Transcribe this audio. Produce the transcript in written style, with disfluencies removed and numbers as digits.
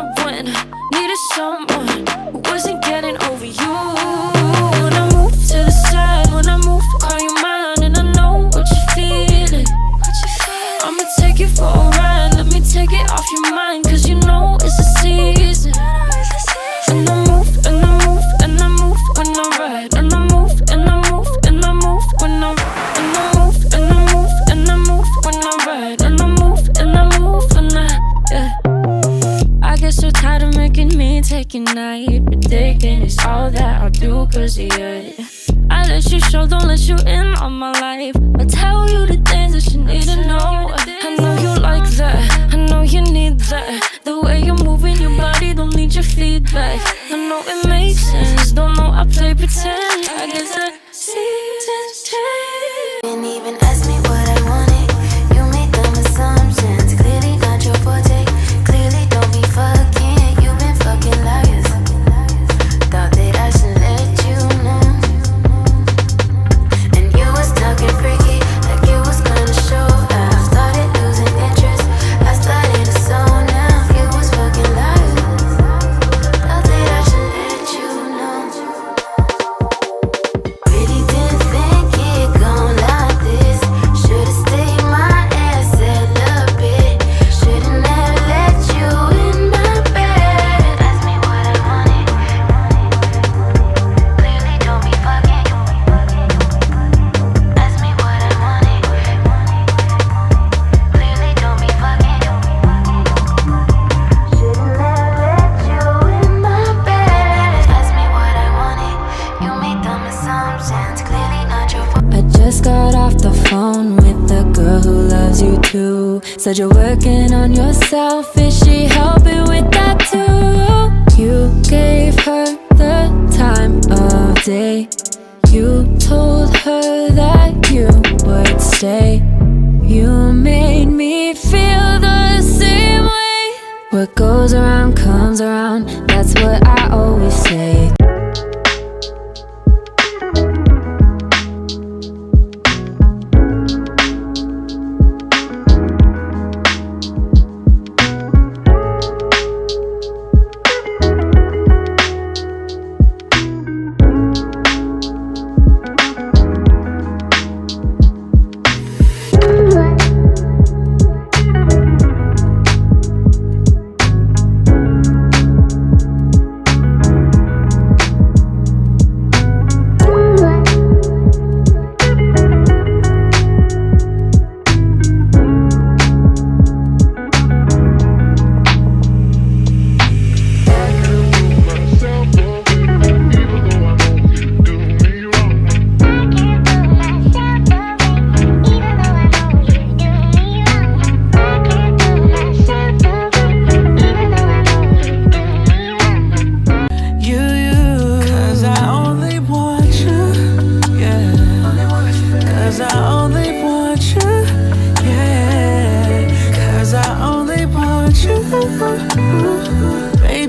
I went. Needed someone who wasn't getting over you. When I move to the side, when I move, call you mine, and I know what you're feeling. I'ma take you for a ride, let me take it off your mind, cause you know it's a season. And I move, and I move, and I move when I ride. And I move, and I move, and I move when I ride. And I move, and I move, and I move when I ride. And I move, and I move when I get so tired of making me take your night. Predicting it's all that I'll do cause of you. I let you show, don't let you in on my life. I tell you the things that you need to know. I know you like that, I know you need that. The way you're moving your body, don't need your feedback. I know it makes sense, don't know I play pretend. I guess the seasons change. Didn't even ask me what I wanted. You made dumb assumptions, clearly not your forte. Clearly don't be fucking, you've been fucking liars. Thought that I should let you know. And you was talking freaky, like you was gonna show. I started losing interest, I started to zone out. You was fucking liars. Thought that I should let you know. Really didn't think it gon' like this. Should've stayed my ass celibate. Should've never let you in my bed. Ask me what I wanted. Clearly don't be fucking. Ask me what I wanted. Clearly don't be fucking. Should've never let you in my bed. Ask me what I wanted. You made dumb assumptions, clearly not your fault. I just got off the phone with the girl who loves you too. Said you're working on yourself, is she helping with that too? You gave her the time of day. You told her that you would stay. You made me feel the same way. What goes around comes around, that's what I always say.